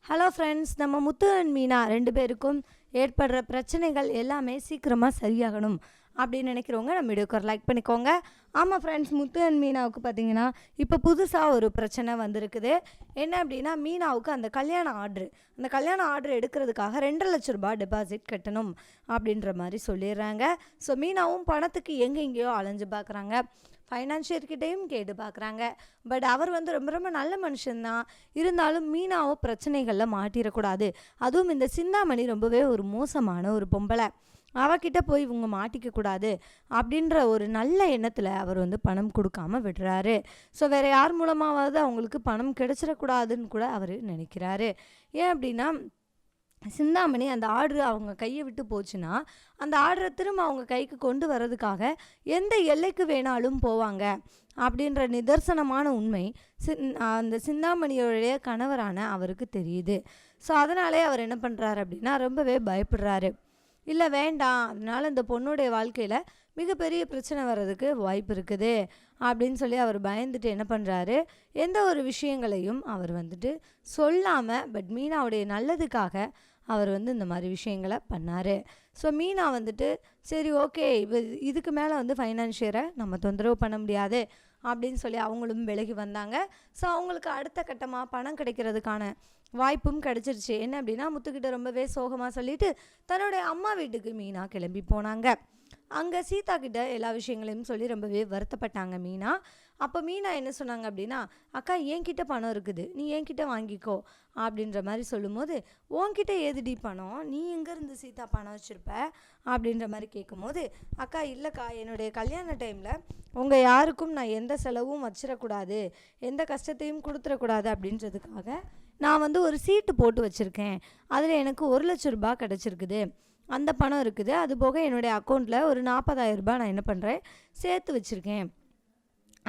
Hello friends, நம்ம முத்து and Meena 2 பேருக்கும் ஏற்படுற பிரச்சனைகள் எல்லாமே சீக்கிரமாக சரியாகணும் அப்படின்னு நினைக்கிறவங்க நம்ம வீடியோக்கு ஒரு லைக் பண்ணிக்கோங்க. ஆமாம் ஃப்ரெண்ட்ஸ், முத்து அண்ட் மீனாவுக்கு பார்த்தீங்கன்னா இப்போ புதுசாக ஒரு பிரச்சனை வந்திருக்குது. என்ன அப்படின்னா, மீனாவுக்கு அந்த கல்யாண ஆர்டர் எடுக்கிறதுக்காக 2.5 லட்ச ரூபாய் டெபாசிட் கட்டணும் அப்படின்ற மாதிரி சொல்லிடுறாங்க. ஸோ மீனாவும் பணத்துக்கு எங்கெங்கேயோ அலைஞ்சு பார்க்குறாங்க, ஃபைனான்ஷியர்கிட்டையும் கேட்டு பார்க்குறாங்க. பட் அவர் ரொம்ப ரொம்ப நல்ல மனுஷன்தான். இருந்தாலும் மீனாவோ பிரச்சனைகளில் மாட்டிடக்கூடாது. அதுவும் இந்த சிந்தாமணி ரொம்பவே ஒரு மோசமான ஒரு பொம்பளை, அவகிட்ட போய் இவங்க மாட்டிக்கக்கூடாது அப்படின்ற ஒரு நல்ல எண்ணத்தில் அவர் பணம் கொடுக்காம விடுறாரு. ஸோ வேறு யார் மூலமாவது அவங்களுக்கு பணம் கிடைச்சிடக்கூடாதுன்னு கூட அவர் நினைக்கிறாரு. ஏன் அப்படின்னா, சிந்தாமணி அந்த ஆர்டரு அவங்க கையை விட்டு போச்சுன்னா அந்த ஆர்டரை திரும்ப அவங்க கைக்கு கொண்டு வர்றதுக்காக எந்த எல்லைக்கு வேணாலும் போவாங்க அப்படின்ற நிதர்சனமான உண்மை அந்த சிந்தாமணியோடைய கணவரான அவருக்கு தெரியுது. ஸோ அதனாலே அவர் என்ன பண்ணுறாரு அப்படின்னா, ரொம்பவே பயப்படுறாரு. இல்லை வேண்டாம், அதனால இந்த பொண்ணுடைய வாழ்க்கையில் மிகப்பெரிய பிரச்சனை வர்றதுக்கு வாய்ப்பு இருக்குது அப்படின்னு சொல்லி அவர் பயந்துட்டு என்ன பண்ணுறாரு, எந்த ஒரு விஷயங்களையும் அவர் சொல்லாமல் பட் மீனாவுடைய நல்லதுக்காக அவர் இந்த மாதிரி விஷயங்களை பண்ணார். ஸோ மீனா சரி ஓகே, இதுக்கு மேலே ஃபைனான்ஷியரை நம்ம தொந்தரவு பண்ண முடியாது அப்படின்னு சொல்லி அவங்களும் விலகி வந்தாங்க. ஸோ அவங்களுக்கு அடுத்த கட்டமாக பணம் கிடைக்கிறதுக்கான வாய்ப்பும் கிடச்சிருச்சு. என்ன அப்படின்னா, முத்துக்கிட்ட ரொம்பவே சோகமாக சொல்லிவிட்டு தன்னுடைய அம்மா வீட்டுக்கு மீனா கிளம்பி போனாங்க. அங்கே சீதா கிட்ட எல்லா விஷயங்களையும் சொல்லி ரொம்பவே வருத்தப்பட்டாங்க மீனா. அப்போ மீனா என்ன சொன்னாங்க அப்படின்னா, அக்கா என்கிட்ட பணம் இருக்குது, நீ என்கிட்ட வாங்கிக்கோ அப்படின்ற மாதிரி சொல்லும்போது, உன்கிட்ட ஏதுடி பணம், நீ எங்கேருந்து சீதா பணம் வச்சுருப்ப அப்படின்ற மாதிரி கேட்கும்போது, அக்கா இல்லைக்கா, என்னுடைய கல்யாண டைமில் உங்கள் யாருக்கும் நான் எந்த செலவும் வச்சிடக்கூடாது, எந்த கஷ்டத்தையும் கொடுத்துடக்கூடாது அப்படின்றதுக்காக நான் ஒரு சீட்டு போட்டு வச்சுருக்கேன். அதில் எனக்கு 1 லட்ச ரூபாய் கிடச்சிருக்குது, அந்த பணம் இருக்குது. அதுபோக என்னுடைய அக்கௌண்ட்டில் ஒரு 40,000 ரூபாய் நான் என்ன பண்ணுறேன், சேர்த்து வச்சுருக்கேன்.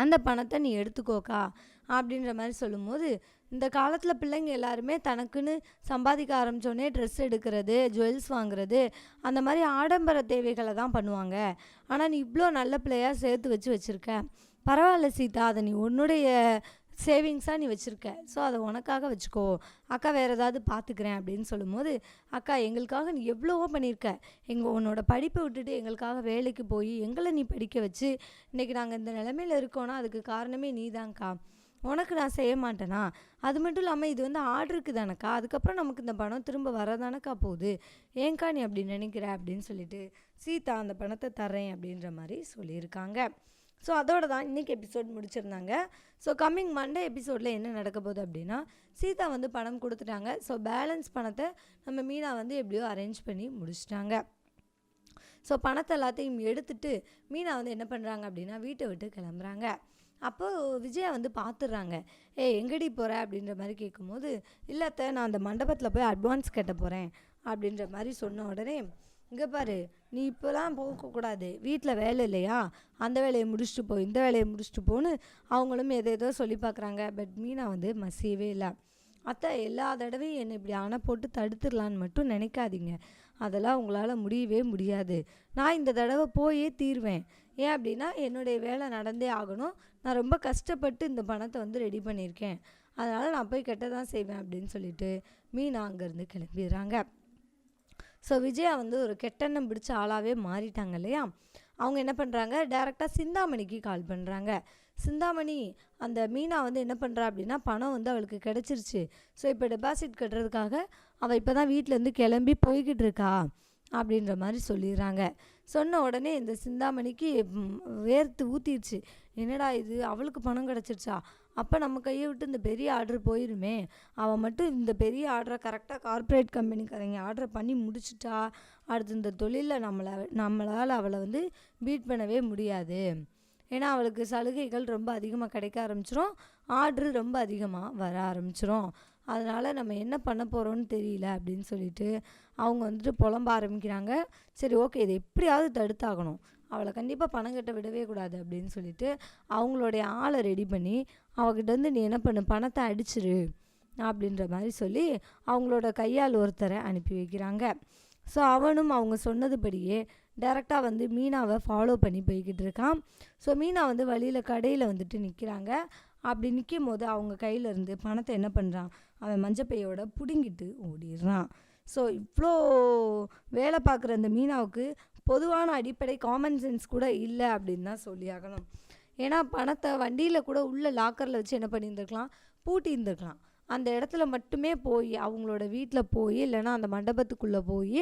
அந்த பணத்தை நீ எடுத்துக்கோக்கா அப்படின்ற மாதிரி சொல்லும்போது, இந்த காலத்தில் பிள்ளைங்க எல்லாருமே தனக்குன்னு சம்பாதிக்க ஆரம்பித்தோடனே ட்ரெஸ் எடுக்கிறது, ஜுவல்ஸ் வாங்குறது, அந்த மாதிரி ஆடம்பர தேவைகளை தான் பண்ணுவாங்க. ஆனால் நீ இவ்வளோ நல்ல பிள்ளையாக சேர்த்து வச்சுருக்க, பரவாயில்ல சீதா, அதை நீ உன்னுடைய சேவிங்ஸாக நீ வச்சுருக்க, ஸோ அதை உனக்காக வச்சுக்கோ, அக்கா வேறு ஏதாவது பார்த்துக்கிறேன் அப்படின்னு சொல்லும்போது, அக்கா எங்களுக்காக நீ எவ்வளவோ பண்ணியிருக்க, உன்னோட படிப்பை விட்டுட்டு எங்களுக்காக வேலைக்கு போய் எங்களை நீ படிக்க வச்சு இன்றைக்கி நாங்கள் இந்த நிலைமையில் இருக்கோன்னா அதுக்கு காரணமே நீ தான்க்கா, உனக்கு நான் செய்ய மாட்டேனா? அது மட்டும் இல்லாமல் இது ஆர்டருக்கு தானக்கா, அதுக்கப்புறம் நமக்கு இந்த பணம் திரும்ப வரதானக்கா போகுது, ஏன்க்கா நீ அப்படி நினைக்கிற அப்படின்னு சொல்லிட்டு சீதா அந்த பணத்தை தர்றேன் அப்படின்ற மாதிரி சொல்லியிருக்காங்க. ஸோ அதோட தான் இன்றைக்கி எபிசோட் முடிச்சிருந்தாங்க. ஸோ கம்மிங் மண்டே எபிசோடில் என்ன நடக்க போகுது அப்படின்னா, சீதா பணம் கொடுத்துட்டாங்க. ஸோ பேலன்ஸ் பணத்தை நம்ம மீனா எப்படியோ அரேஞ்ச் பண்ணி முடிச்சிட்டாங்க. ஸோ பணத்தை எல்லாத்தையும் எடுத்துகிட்டு மீனா என்ன பண்ணுறாங்க அப்படின்னா, வீட்டை விட்டு கிளம்புறாங்க. அப்போது விஜயா பார்த்துடுறாங்க. எங்கடி போகிற அப்படின்ற மாதிரி கேட்கும்போது, இல்லத்தை நான் அந்த மண்டபத்தில் போய் அட்வான்ஸ் கட்ட போகிறேன் அப்படின்ற மாதிரி சொன்ன உடனே, இங்கே பாரு, நீ இப்போலாம் போகக்கூடாது, வீட்டில் வேலை இல்லையா, அந்த வேலையை முடிச்சுட்டு போ, இந்த வேலையை முடிச்சுட்டு போன்னு அவங்களும் எதோ சொல்லி பார்க்குறாங்க. பட் மீனா மசியவே இல்லை. அத்தை எல்லா தடவையும் என்னை இப்படி அணை போட்டு தடுத்துடலான்னு மட்டும் நினைக்காதீங்க, அதெல்லாம் உங்களால் முடியவே முடியாது. நான் இந்த தடவை போயே தீர்வேன். ஏன் அப்படின்னா, என்னுடைய வேலை நடந்தே ஆகணும், நான் ரொம்ப கஷ்டப்பட்டு இந்த பணத்தை ரெடி பண்ணியிருக்கேன், அதனால் நான் போய் கெட்ட தான் செய்வேன் அப்படின்னு சொல்லிட்டு மீனா அங்கேருந்து கிளம்பிடுறாங்க. ஸோ விஜயா ஒரு கெட்டெண்ணம் பிடிச்ச ஆளாகவே மாறிட்டாங்க இல்லையா. அவங்க என்ன பண்ணுறாங்க, டைரெக்டாக சிந்தாமணிக்கு கால் பண்ணுறாங்க. சிந்தாமணி, அந்த மீனா என்ன பண்ணுறா அப்படின்னா, பணம் அவளுக்கு கிடச்சிருச்சு. ஸோ இப்போ டெபாசிட் கட்டுறதுக்காக அவள் இப்போ தான் வீட்டிலேருந்து கிளம்பி போய்கிட்டு இருக்கா அப்படின்ற மாதிரி சொல்லிடுறாங்க. சொன்ன உடனே இந்த சிந்தாமணிக்கு வேர்த்து ஊற்றிடுச்சு. என்னடா இது, அவளுக்கு பணம் கிடச்சிருச்சா, அப்போ நம்ம கையை விட்டு இந்த பெரிய ஆர்டர் போயிருமே, அவள் மட்டும் இந்த பெரிய ஆர்டரை கரெக்டாக கார்ப்பரேட் கம்பெனிக்காரங்க ஆர்டரை பண்ணி முடிச்சிட்டா, அடுத்து இந்த தொழிலில் நம்மளால் அவளை பீட் பண்ணவே முடியாது. ஏன்னா அவளுக்கு சலுகைகள் ரொம்ப அதிகமாக கிடைக்க ஆரம்பிச்சிரும், ஆர்டரு ரொம்ப அதிகமாக வர ஆரம்பிச்சிரும், அதனால் நம்ம என்ன பண்ண போகிறோன்னு தெரியல அப்படின்னு சொல்லிட்டு அவங்க புலம்ப ஆரம்பிக்கிறாங்க. சரி ஓகே, இதை எப்படியாவது தடுத்தாகணும், அவளை கண்டிப்பாக பணம் கட்ட விடவே கூடாது அப்படின்னு சொல்லிட்டு அவங்களுடைய ஆளை ரெடி பண்ணி அவகிட்ட நீ என்ன பண்ணு, பணத்தை அடிச்சிரு அப்படின்ற மாதிரி சொல்லி அவங்களோட கையால் ஒருத்தரை அனுப்பி வைக்கிறாங்க. ஸோ அவனும் அவங்க சொன்னதுபடியே டைரெக்டாக மீனாவை ஃபாலோ பண்ணி போய்கிட்டு இருக்கான். ஸோ மீனா வழியில் கடையில் நிற்கிறாங்க. அப்படி நிற்கும் போது அவங்க கையிலேருந்து பணத்தை என்ன பண்ணுறான், அவன் மஞ்சப்பையோட பிடுங்கிட்டு ஓடிடுறான். ஸோ இவ்வளோ வேலை பார்க்குற அந்த மீனாவுக்கு பொதுவான அடிப்படை காமன் சென்ஸ் கூட இல்லை அப்படின்னு தான் சொல்லியாகணும். ஏன்னா பணத்தை வண்டியில் கூட உள்ள லாக்கரில் வச்சு என்ன பண்ணியிருந்துருக்கலாம், பூட்டி இருந்திருக்கலாம். அந்த இடத்துல மட்டுமே போய் அவங்களோட வீட்டில் போய் இல்லைன்னா அந்த மண்டபத்துக்குள்ளே போய்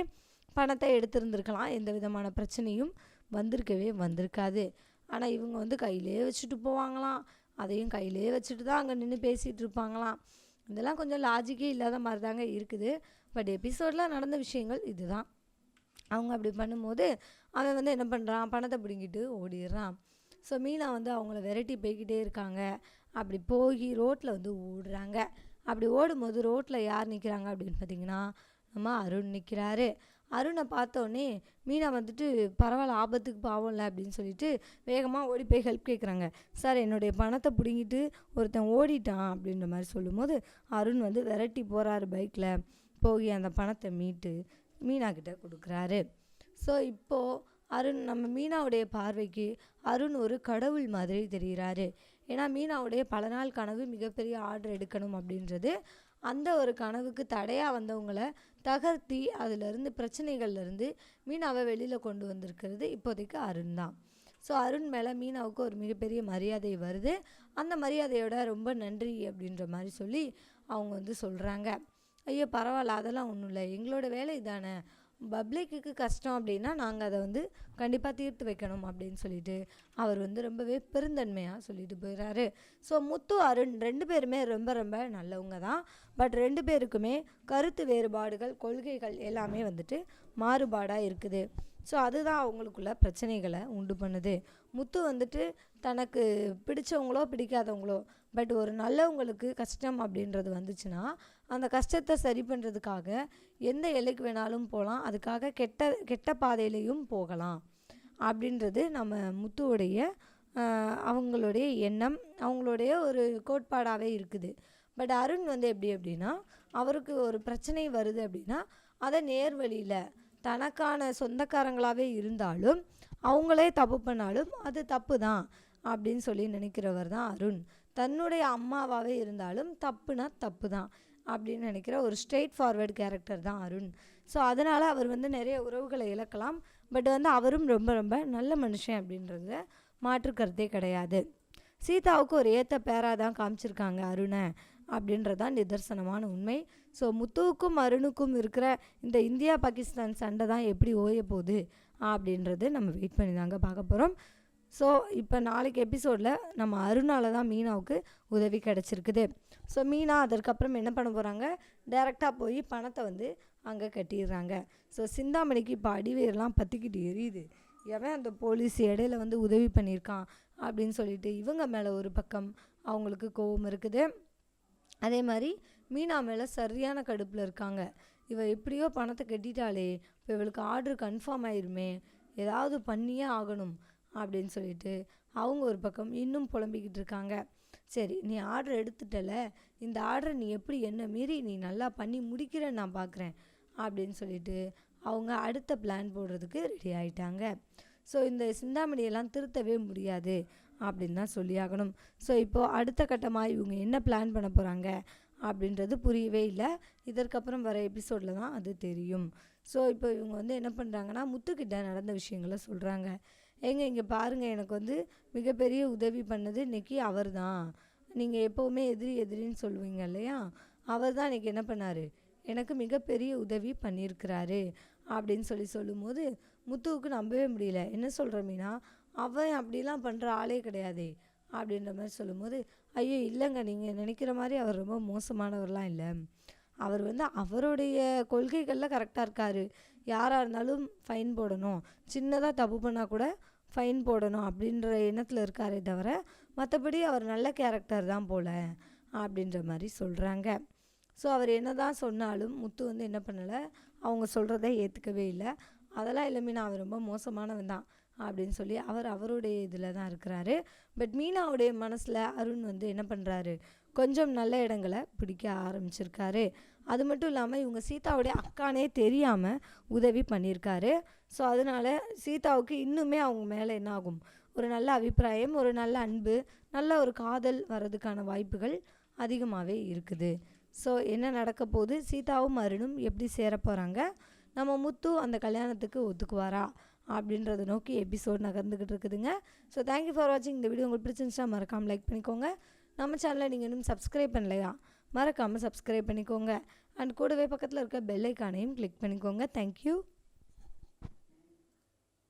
பணத்தை எடுத்திருந்துருக்கலாம். எந்த விதமான பிரச்சனையும் வந்திருக்காது. ஆனால் இவங்க வந்து கையிலே வச்சுட்டு போவாங்களாம், அதையும் கையிலே வச்சுட்டு தான் அங்கே நின்று பேசிகிட்டு இருப்பாங்களாம். இதெல்லாம் கொஞ்சம் லாஜிக்கே இல்லாத மாதிரி தாங்க இருக்குது. பட் எபிசோடில் நடந்த விஷயங்கள் இதுதான். அவங்க அப்படி பண்ணும்போது அவன் வந்து என்ன பண்ணுறான், பணத்தை பிடுங்கிட்டு ஓடிடுறான். ஸோ மீனா வந்து அவங்கள விரட்டி போய்கிட்டே இருக்காங்க. அப்படி போய் ரோட்டில் வந்து ஓடுறாங்க. அப்படி ஓடும்போது ரோட்டில் யார் நிற்கிறாங்க அப்படின்னு பார்த்தீங்கன்னா நம்ம அருண் நிற்கிறாரு. அருணை பார்த்தோன்னே மீனா வந்துட்டு பரவாயில்ல, ஆபத்துக்கு பாவம்ல அப்படின்னு சொல்லிட்டு வேகமாக ஓடி போய் ஹெல்ப் கேட்குறாங்க. சார், என்னுடைய பணத்தை பிடுங்கிட்டு ஒருத்தன் ஓடிட்டான் அப்படின்ற மாதிரி சொல்லும்போது அருண் வந்து விரட்டி போகிறாரு பைக்கில். போய் அந்த பணத்தை மீட்டு மீனா கிட்ட கொடுக்குறாரு. ஸோ இப்போது நம்ம மீனாவுடைய பார்வைக்கு அருண் ஒரு கடவுள் மாதிரி தெரிகிறாரு. ஏன்னா மீனாவுடைய பல நாள் கனவு மிகப்பெரிய ஆர்டர் எடுக்கணும் அப்படின்றது. அந்த ஒரு கனவுக்கு தடையாக வந்தவங்களை தகர்த்தி அதிலிருந்து பிரச்சனைகள்லேருந்து மீனாவை வெளியில் கொண்டு வந்திருக்கிறது இப்போதைக்கு அருண் தான். ஸோ அருண் மேலே மீனாவுக்கு ஒரு மிகப்பெரிய மரியாதை வருது. அந்த மரியாதையோட ரொம்ப நன்றி அப்படின்ற மாதிரி சொல்லி அவங்க வந்து சொல்கிறாங்க. ஐயோ பரவாயில்ல, அதெல்லாம் ஒன்றும் இல்லை, எங்களோட வேலை இதானே, பப்ளிக்கு கஷ்டம் அப்படின்னா நாங்கள் அதை வந்து கண்டிப்பாக தீர்த்து வைக்கணும் அப்படின்னு சொல்லிட்டு அவர் வந்து ரொம்பவே பெருந்தன்மையாக சொல்லிட்டு போயிடுறாரு. ஸோ முத்து அருண் 2 பேருமே ரொம்ப ரொம்ப நல்லவங்க தான். பட் 2 பேருக்குமே கருத்து வேறுபாடுகள், கொள்கைகள் எல்லாமே வந்துட்டு மாறுபாடாக இருக்குது. ஸோ அதுதான் அவங்களுக்குள்ள பிரச்சனைகளை உண்டு பண்ணுது. முத்து வந்துட்டு தனக்கு பிடிச்சவங்களோ பிடிக்காதவங்களோ பட் ஒரு நல்லவங்களுக்கு கஷ்டம் அப்படின்றது வந்துச்சுன்னா அந்த கஷ்டத்தை சரி பண்ணுறதுக்காக எந்த எல்லைக்கு வேணாலும் போகலாம், அதுக்காக கெட்ட பாதையிலையும் போகலாம் அப்படின்றது நம்ம முத்துவுடைய அவங்களுடைய எண்ணம், அவங்களுடைய ஒரு கோட்பாடாகவே இருக்குது. பட் அருண் வந்து எப்படி அப்படின்னா, அவருக்கு ஒரு பிரச்சனை வருது அப்படின்னா அதை நேர்வழியில் தனக்கான சொந்தக்காரங்களாகவே இருந்தாலும் அவங்களே தப்பு பண்ணாலும் அது தப்பு தான் அப்படின்னு சொல்லி நினைக்கிறவர் தான் அருண். தன்னுடைய அம்மாவாகவே இருந்தாலும் தப்புனா தப்பு தான் அப்படின்னு நினைக்கிற ஒரு ஸ்ட்ரெயிட் ஃபார்வர்டு கேரக்டர் தான் அருண். ஸோ அதனால் அவர் வந்து நிறைய உறவுகளை இழக்கலாம். பட் வந்து அவரும் ரொம்ப ரொம்ப நல்ல மனுஷன் அப்படின்றத மாற்று கருத்தே கிடையாது. சீதாவுக்கு ஒரு ஏற்ற பேராக தான் காமிச்சிருக்காங்க அருணை அப்படின்றதான் நிதர்சனமான உண்மை. ஸோ முத்துவுக்கும் அருணுக்கும் இருக்கிற இந்த இந்தியா பாகிஸ்தான் சண்டை தான் எப்படி ஓய போகுது அப்படின்றது நம்ம வெயிட் பண்ணி தாங்க பார்க்க போகிறோம். ஸோ இப்போ நாளைக்கு எபிசோடில் நம்ம அருணால் தான் மீனாவுக்கு உதவி கிடச்சிருக்குது. ஸோ மீனா அதற்கப்புறம் என்ன பண்ண போகிறாங்க, டைரெக்டாக போய் பணத்தை வந்து அங்கே கட்டிடுறாங்க. ஸோ சிந்தாமணிக்கு இப்போ அடிவேரெலாம் பற்றிக்கிட்டு எரியுது. எவன் அந்த போலீஸ் இடையில வந்து உதவி பண்ணியிருக்கான் அப்படின்னு சொல்லிட்டு இவங்க மேலே ஒரு பக்கம் அவங்களுக்கு கோபம் இருக்குது. அதே மாதிரி மீனா மேலே சரியான கடுப்பில் இருக்காங்க. இவ எப்படியோ பணத்தை கட்டிட்டாலே இப்போ இவளுக்கு ஆர்டர் கன்ஃபார்ம் ஆயிருமே, ஏதாவது பண்ணியே ஆகணும் அப்படின்னு சொல்லிட்டு அவங்க ஒரு பக்கம் இன்னும் புலம்பிக்கிட்டு இருக்காங்க. சரி, நீ ஆர்டர் எடுத்துட்டல, இந்த ஆர்டரை நீ எப்படி என்ன மீறி நீ நல்லா பண்ணி முடிக்கிறேன்னு நான் பார்க்குறேன் அப்படின்னு சொல்லிட்டு அவங்க அடுத்த பிளான் போடுறதுக்கு ரெடி ஆகிட்டாங்க. ஸோ இந்த சிந்தாமணியெல்லாம் திருத்தவே முடியாது அப்படின்னு தான் சொல்லியாகணும். ஸோ இப்போது அடுத்த கட்டமாக இவங்க என்ன பிளான் பண்ண போகிறாங்க அப்படின்றது புரியவே இல்லை. இதற்கப்புறம் வர எபிசோடில் தான் அது தெரியும். ஸோ இப்போ இவங்க வந்து என்ன பண்ணுறாங்கன்னா முத்துக்கிட்ட நடந்த விஷயங்களை சொல்கிறாங்க. இங்கே பாருங்கள், எனக்கு வந்து மிகப்பெரிய உதவி பண்ணது இன்றைக்கி அவர் தான். நீங்கள் எப்போவுமே எதிரின்னு சொல்லுவீங்க இல்லையா, அவர் தான் இன்றைக்கி என்ன பண்ணார், எனக்கு மிகப்பெரிய உதவி பண்ணியிருக்கிறாரு அப்படின்னு சொல்லும்போது முத்துவுக்கு நம்பவே முடியல. என்ன சொல்கிற மீனா, அவன் அப்படிலாம் பண்ணுற ஆளே கிடையாதே அப்படின்ற மாதிரி சொல்லும்போது, ஐயோ இல்லைங்க, நீங்கள் நினைக்கிற மாதிரி அவர் ரொம்ப மோசமானவர்லாம் இல்லை. அவர் வந்து அவருடைய கொள்கைகளில் கரெக்டாக இருக்கார். யாராக இருந்தாலும் ஃபைன் போடணும், சின்னதாக தப்பு பண்ணால் கூட ஃபைன் போடணும் அப்படின்ற எண்ணத்தில் இருக்காரே தவிர மற்றபடி அவர் நல்ல கேரக்டர் தான் போல் அப்படின்ற மாதிரி சொல்கிறாங்க. ஸோ அவர் என்ன தான் சொன்னாலும் முத்து வந்து என்ன பண்ணலை, அவங்க சொல்கிறத ஏற்றுக்கவே இல்லை. அதெல்லாம் இல்லை மீனா, அவர் ரொம்ப மோசமானவன் தான் அப்படின்னு சொல்லி அவருடைய இதில் தான் இருக்கிறாரு. பட் மீனாவுடைய மனசில் அருண் வந்து என்ன பண்ணுறாரு, கொஞ்சம் நல்ல இடங்களை பிடிக்க ஆரம்பிச்சிருக்காரு. அது மட்டும் இல்லாமல் இவங்க சீதாவுடைய அக்கானே தெரியாமல் உதவி பண்ணியிருக்காரு. ஸோ அதனால் சீதாவுக்கு இன்னுமே அவங்க மேலே என்ன ஆகும், ஒரு நல்ல அபிப்பிராயம், ஒரு நல்ல அன்பு, நல்ல ஒரு காதல் வர்றதுக்கான வாய்ப்புகள் அதிகமாகவே இருக்குது. ஸோ என்ன நடக்க போகுது, சீதாவும் அருணும் எப்படி சேர போகிறாங்க, நம்ம முத்து அந்த கல்யாணத்துக்கு ஒத்துக்குவாரா அப்படின்றத நோக்கி எபிசோட் நகர்ந்துக்கிட்டு இருக்குதுங்க. ஸோ தேங்க்யூ ஃபார் வாட்சிங். இந்த வீடியோ உங்களுக்கு பிடிச்சிருந்துச்சா மறக்காமல் லைக் பண்ணிக்கோங்க. நம்ம சேனலை நீங்கள் இன்னும் சப்ஸ்கிரைப் பண்ணலையா, மறக்காமல் சப்ஸ்கிரைப் பண்ணிக்கோங்க. அண்ட் கூடவே பக்கத்தில் இருக்க பெல் ஐக்கானையும் கிளிக் பண்ணிக்கோங்க. தேங்க்யூ.